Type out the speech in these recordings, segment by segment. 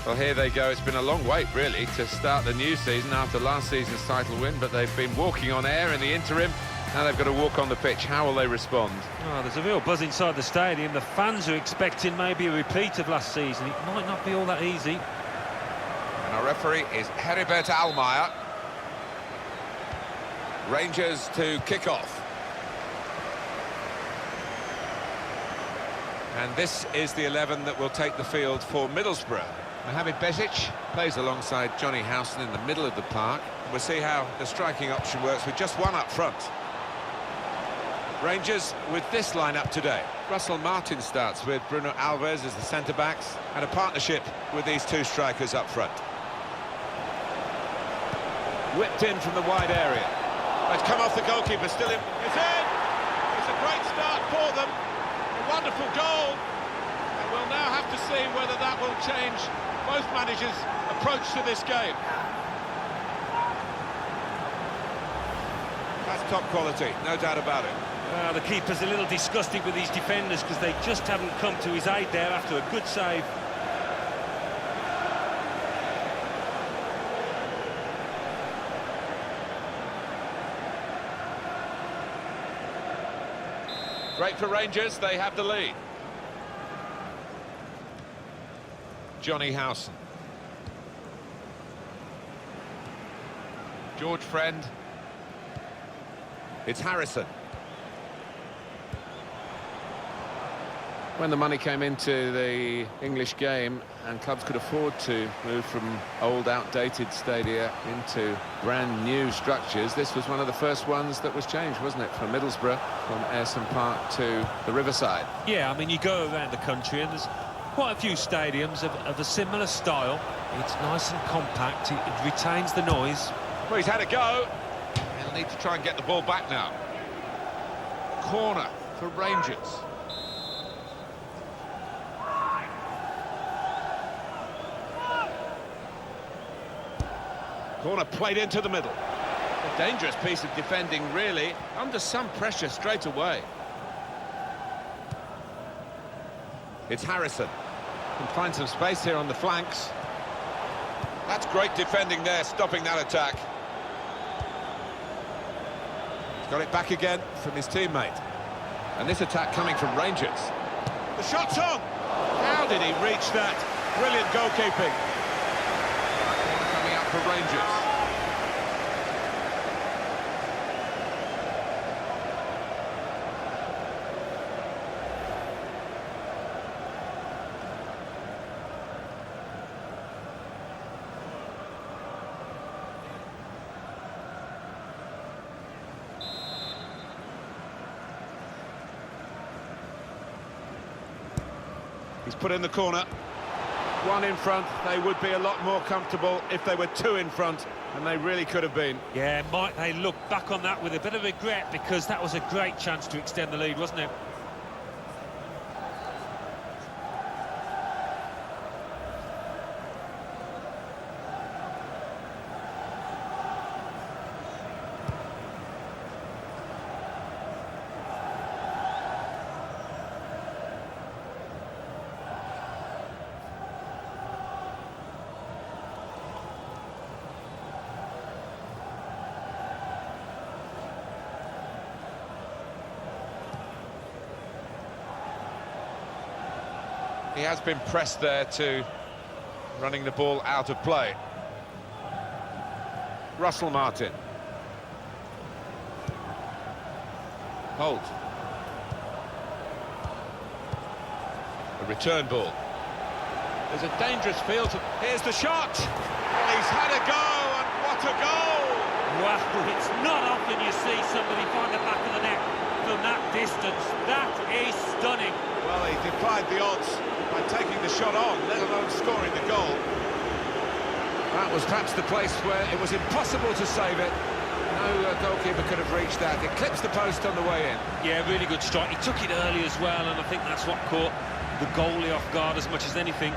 Well, here they go. It's been a long wait, really, to start the new season after last season's title win, but they've been walking on air in the interim. Now they've got to walk on the pitch. How will they respond? Oh, there's a real buzz inside the stadium. The fans are expecting maybe a repeat of last season. It might not be all that easy. And our referee is Heribert Almayer. Rangers to kick off. And this is the 11 that will take the field for Middlesbrough. Mohamed Bezic plays alongside Johnny Howson in the middle of the park. We'll see how the striking option works with just one up front. Rangers with this lineup today. Russell Martin starts with Bruno Alves as the centre-backs, and a partnership with these two strikers up front. Whipped in from the wide area. It's come off the goalkeeper, still in. It's in! It's a great start for them. A wonderful goal. And we'll now have to see whether that will change both managers' approach to this game. That's top quality, no doubt about it. The keeper's a little disgusted with his defenders because they just haven't come to his aid there after a good save. Great for Rangers, they have the lead. Johnny Howson. George Friend. It's Harrison. When the money came into the English game and clubs could afford to move from old, outdated stadia into brand new structures, this was one of the first ones that was changed, wasn't it, from Middlesbrough, from Ayresome Park to the Riverside? Yeah, I mean, you go around the country and there's quite a few stadiums of a similar style. It's nice and compact, it retains the noise. Well, he's had a go. He'll need to try and get the ball back now. Corner for Rangers. Corner played into the middle. A dangerous piece of defending, really, under some pressure straight away. It's Harrison. Can find some space here on the flanks. That's great defending there, stopping that attack. He's got it back again from his teammate. And this attack coming from Rangers. The shot's on! How did he reach that? Brilliant goalkeeping. Coming up for Rangers. He's put in the corner. One in front. They would be a lot more comfortable if they were two in front, and they really could have been. Yeah, might they look back on that with a bit of regret, because that was a great chance to extend the lead, wasn't it? He has been pressed there to running the ball out of play. Russell Martin. Holt. A return ball. There's a dangerous field. Here's the shot. Well, he's had a go, and what a goal! Wow, it's not often you see somebody find the back of the net from that distance. That is stunning. Well, he defied the odds by taking the shot on, let alone scoring the goal. That was perhaps the place where it was impossible to save it. No goalkeeper could have reached that. It clips the post on the way in. Yeah, really good strike. He took it early as well, and I think that's what caught the goalie off guard as much as anything.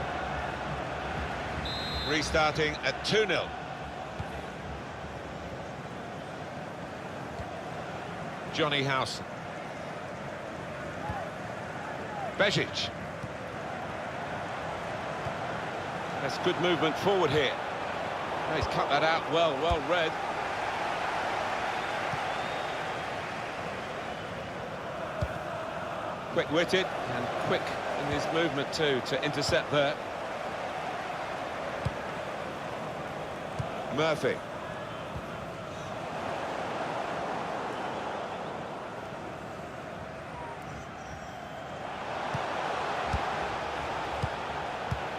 Restarting at 2-0. Johnny Howson. Bezic. That's good movement forward here. He's cut that out well read. Quick-witted and quick in his movement too to intercept there. Murphy.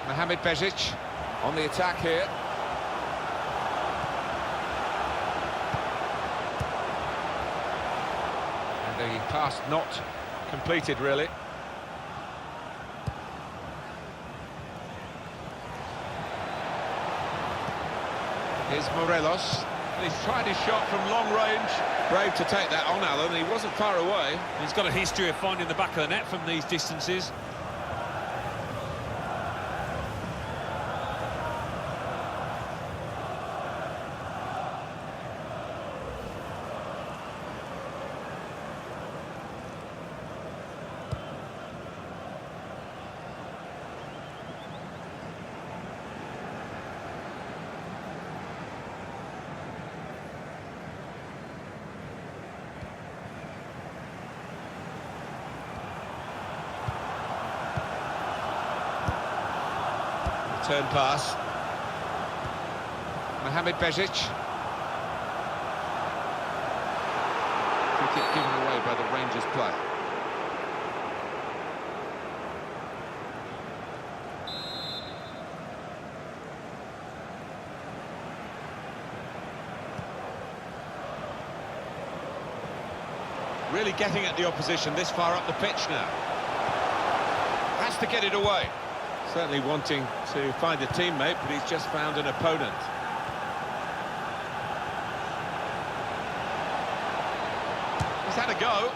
MattWpsycheUK on the attack here. And the pass not completed, really. Here's Morelos. He's tried his shot from long range. Brave to take that on, Alan. He wasn't far away. He's got a history of finding the back of the net from these distances. Turn pass. MattWpsycheUK. Free kick given away by the Rangers player. Really getting at the opposition this far up the pitch now. Has to get it away. Certainly wanting to find a teammate, but he's just found an opponent. He's had a go.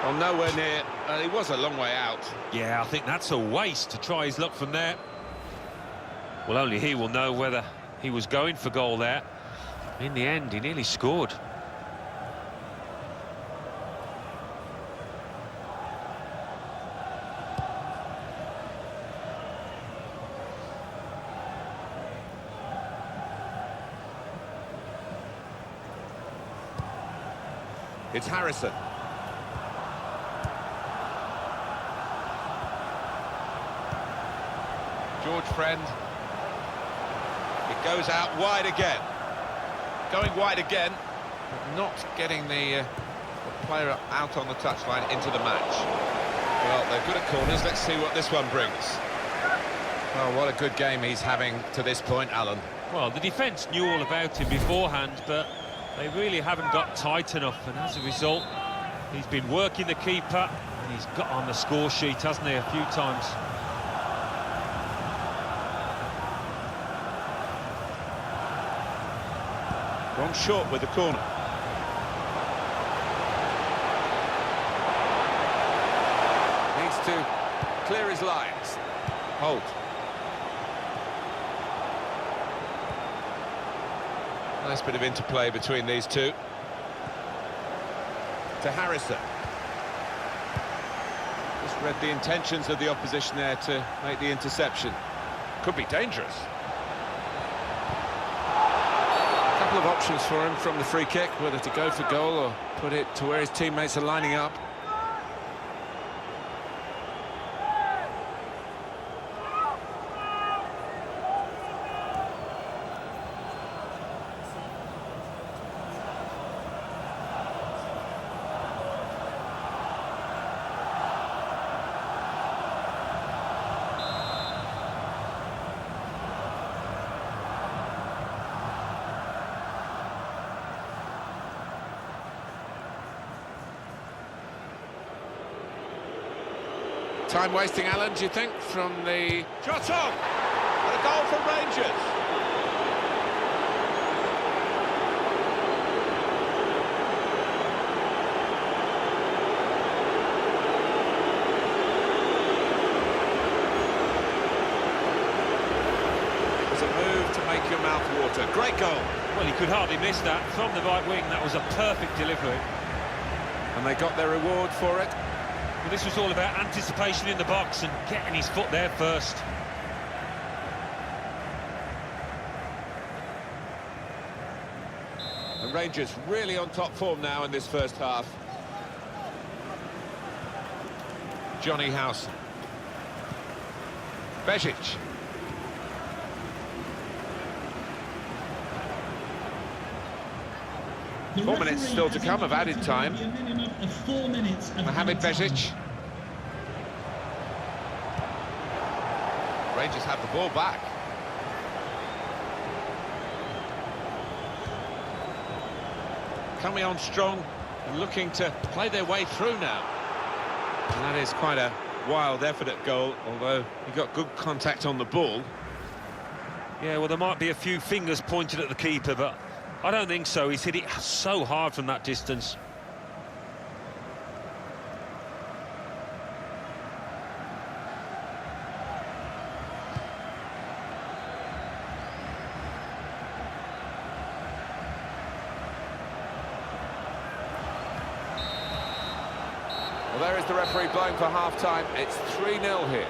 Well, nowhere near. He was a long way out. Yeah, I think that's a waste to try his luck from there. Well, only he will know whether he was going for goal there. In the end, he nearly scored. It's Harrison. George Friend. It goes out wide again. Going wide again, but not getting the player out on the touchline into the match. Well, they're good at corners. Let's see what this one brings. Oh, what a good game he's having to this point, Alan. Well, the defence knew all about him beforehand, but they really haven't got tight enough, and as a result, he's been working the keeper, and he's got on the score sheet, hasn't he, a few times. Gone short with the corner. Needs to clear his lines. Hold. Nice bit of interplay between these two. To Harrison. Just read the intentions of the opposition there to make the interception. Could be dangerous. A couple of options for him from the free kick, whether to go for goal or put it to where his teammates are lining up. Time wasting, Alan, do you think, from the... Shot on! And a goal for Rangers! It's a move to make your mouth water. Great goal! Well, he could hardly miss that. From the right wing, that was a perfect delivery. And they got their reward for it. Well, this was all about anticipation in the box and getting his foot there first. And Rangers really on top form now in this first half. Johnny Howson. Bezic. 4 minutes still to come of added time. Mohamed Bezic. Rangers have the ball back. Coming on strong and looking to play their way through now. And that is quite a wild effort at goal, although he got good contact on the ball. Yeah, well, there might be a few fingers pointed at the keeper, but I don't think so. He's hit it so hard from that distance. Well, there is the referee blowing for half-time. It's 3-0 here.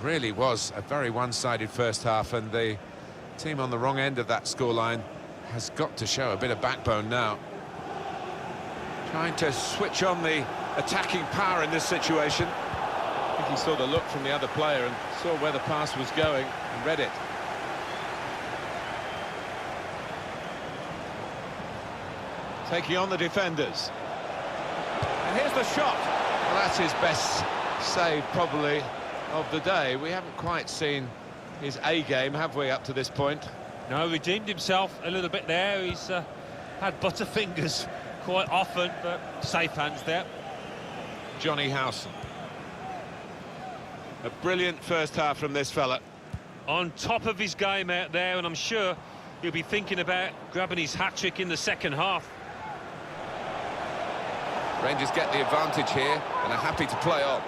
Really was a very one-sided first half, and the team on the wrong end of that scoreline has got to show a bit of backbone now. Trying to switch on the attacking power in this situation. I think he saw the look from the other player and saw where the pass was going and read it. Taking on the defenders. And here's the shot. Well, that's his best save, probably, of the day. We haven't quite seen his A game, have we, up to this point? No, redeemed himself a little bit there. He's had butterfingers quite often, but safe hands there. Johnny Howson. A brilliant first half from this fella. On top of his game out there, and I'm sure he'll be thinking about grabbing his hat-trick in the second half. Rangers get the advantage here and are happy to play on.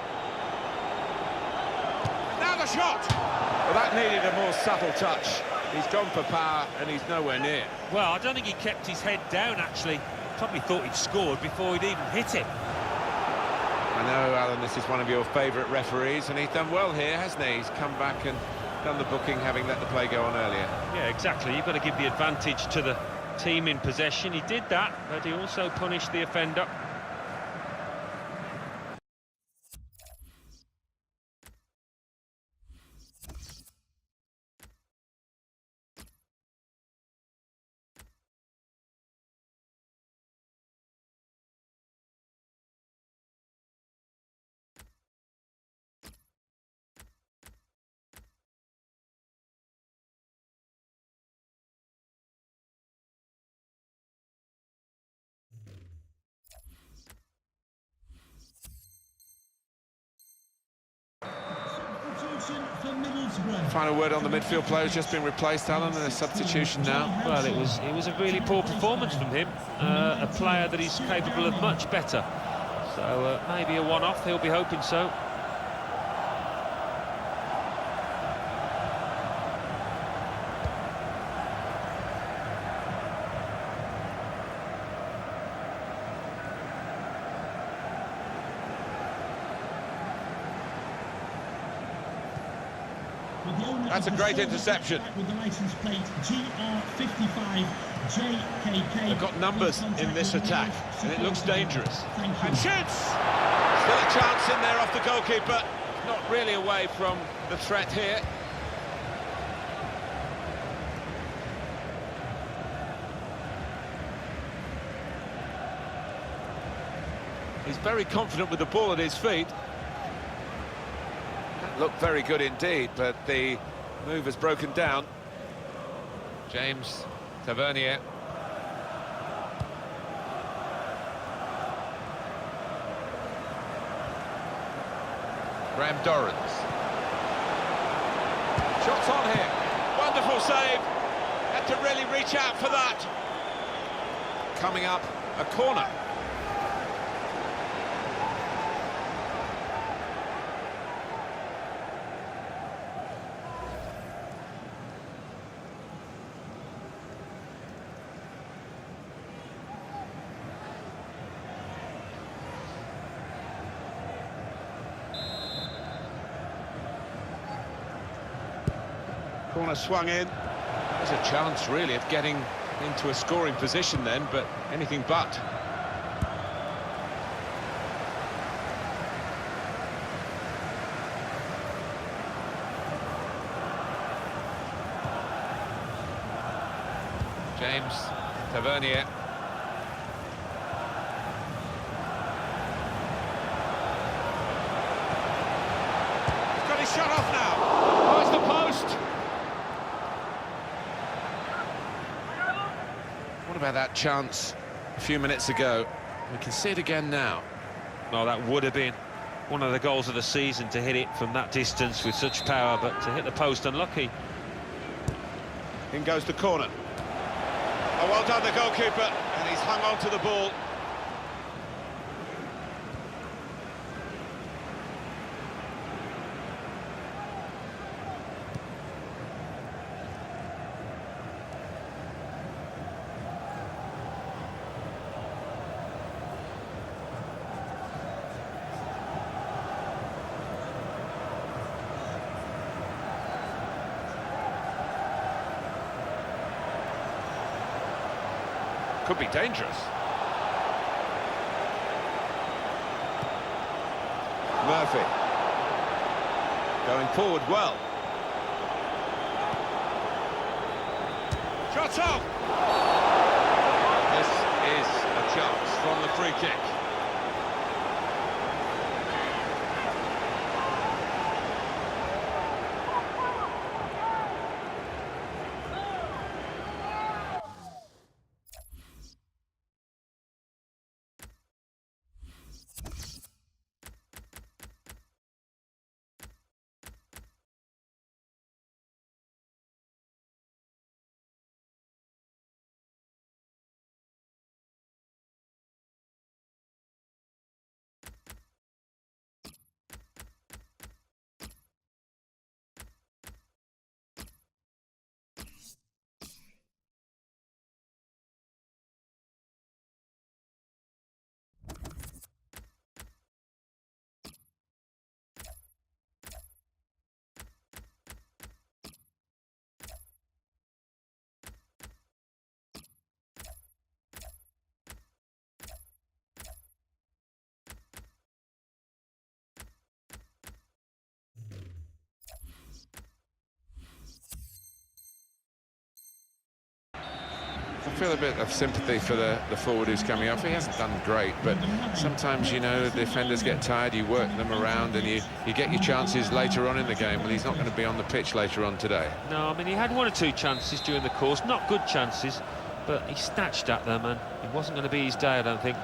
Now the shot! Well, that needed a more subtle touch. He's gone for power and he's nowhere near. Well, I don't think he kept his head down, actually. Probably thought he'd scored before he'd even hit it. I know, Alan, this is one of your favourite referees, and he's done well here, hasn't he? He's come back and done the booking, having let the play go on earlier. Yeah, exactly. You've got to give the advantage to the team in possession. He did that, but he also punished the offender. For Middlesbrough. Final word on the midfield player has just been replaced, Alan, and a substitution now. Well, it was a really poor performance from him. A player that is capable of much better. So maybe a one-off, he'll be hoping so. That's a great interception. With the license plate GR55JKK. They've got numbers in this attack, and it looks dangerous. And shoots! Still a chance in there off the goalkeeper. Not really away from the threat here. He's very confident with the ball at his feet. That looked very good indeed, but the move has broken down. James Tavernier. Graham Dorrans. Shots on here. Wonderful save. Had to really reach out for that. Coming up, a corner. Corner swung in. There's a chance, really, of getting into a scoring position then, but anything but. James Tavernier. He's got his shot off now. Oh, it's the post. What about that chance a few minutes ago? We can see it again now. Well, that would have been one of the goals of the season, to hit it from that distance with such power, but to hit the post, unlucky. In goes the corner. Oh, well done, the goalkeeper, and he's hung on to the ball. Could be dangerous. Murphy. Going forward well. Shots off! This is a chance from the free kick. I feel a bit of sympathy for the forward who's coming off. He hasn't done great, but sometimes, you know, the defenders get tired, you work them around and you get your chances later on in the game. Well, he's not going to be on the pitch later on today. No, I mean, he had one or two chances during the course, not good chances, but he snatched at them, and it wasn't going to be his day, I don't think.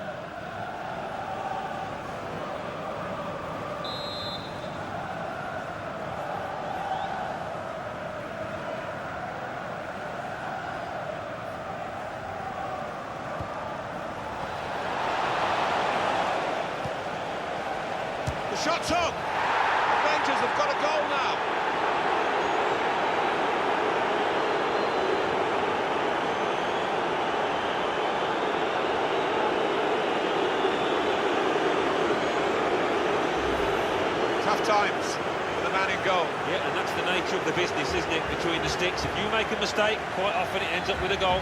Shot's on! The Rangers have got a goal now. Tough times for the man in goal. Yeah, and that's the nature of the business, isn't it, between the sticks. If you make a mistake, quite often it ends up with a goal.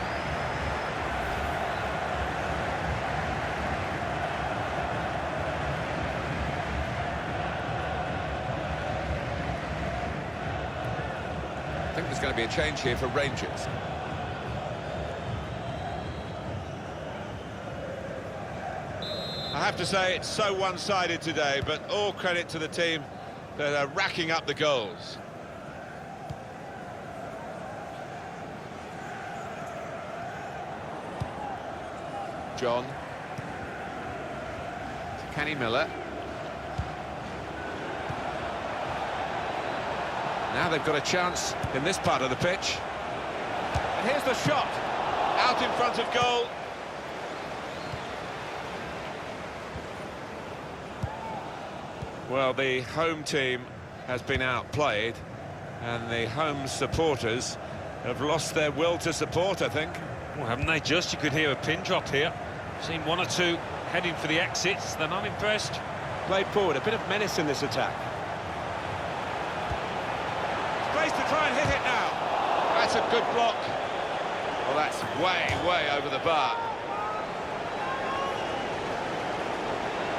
I think there's going to be a change here for Rangers. I have to say it's so one-sided today, but all credit to the team that are racking up the goals. John. To Kenny Miller. Now they've got a chance in this part of the pitch. And here's the shot. Out in front of goal. Well, the home team has been outplayed, and the home supporters have lost their will to support, I think. Well, haven't they just? You could hear a pin drop here. Seen one or two heading for the exits. They're not impressed. Played forward, a bit of menace in this attack. Space to try and hit it now. That's a good block. Well, that's way over the bar.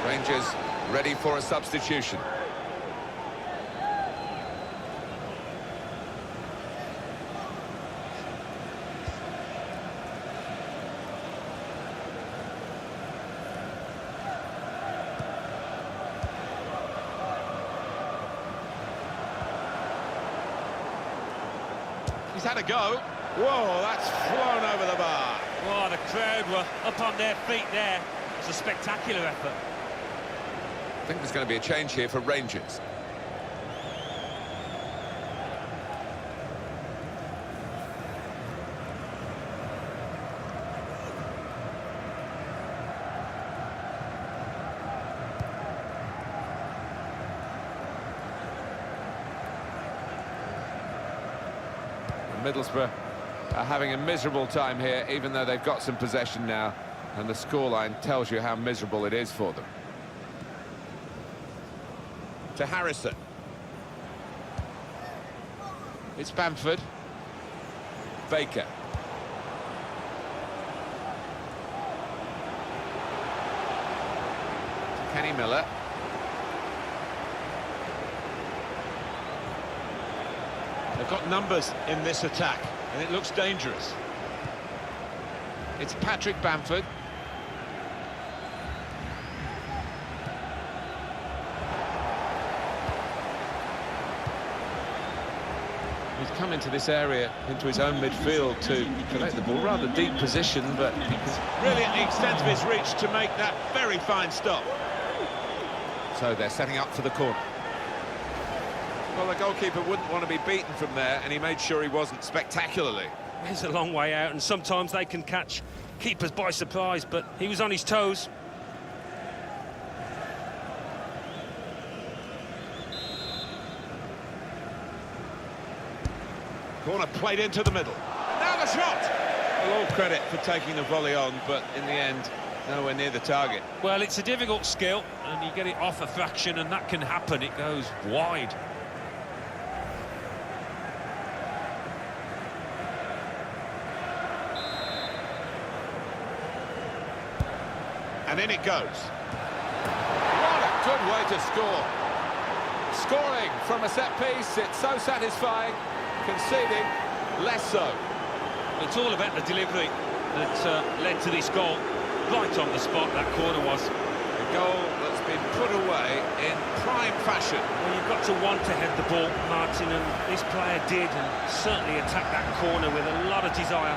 Rangers ready for a substitution. He's had a go. Whoa, that's flown over the bar. Oh, the crowd were up on their feet there. It's a spectacular effort. I think there's going to be a change here for Rangers. Middlesbrough are having a miserable time here, even though they've got some possession now, and the scoreline tells you how miserable it is for them. To Harrison. It's Bamford. Baker. To Kenny Miller. They've got numbers in this attack, and it looks dangerous. It's Patrick Bamford. He's come into this area, into his own midfield to collect the ball. Rather deep position, but he's Really at the extent of his reach to make that very fine stop. so they're setting up for the corner. Well, the goalkeeper wouldn't want to be beaten from there, and he made sure he wasn't spectacularly. He's a long way out, and sometimes they can catch keepers by surprise, but he was on his toes. Corner played into the middle. Now the shot! Well, all credit for taking the volley on, but in the end, nowhere near the target. Well, it's a difficult skill, and you get it off a fraction, and that can happen. It goes wide. And in it goes. What a good way to score. Scoring from a set piece, it's so satisfying. Conceding, less so. It's all about the delivery that led to this goal. Right on the spot, that corner was. A goal that's been put away in prime fashion. Well, you've got to want to head the ball, Martin, and this player did, and certainly attacked that corner with a lot of desire.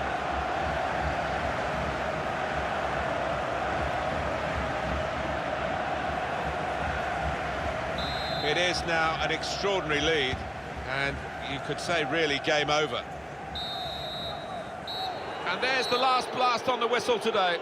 It is now an extraordinary lead, and you could say really game over. And there's the last blast on the whistle today.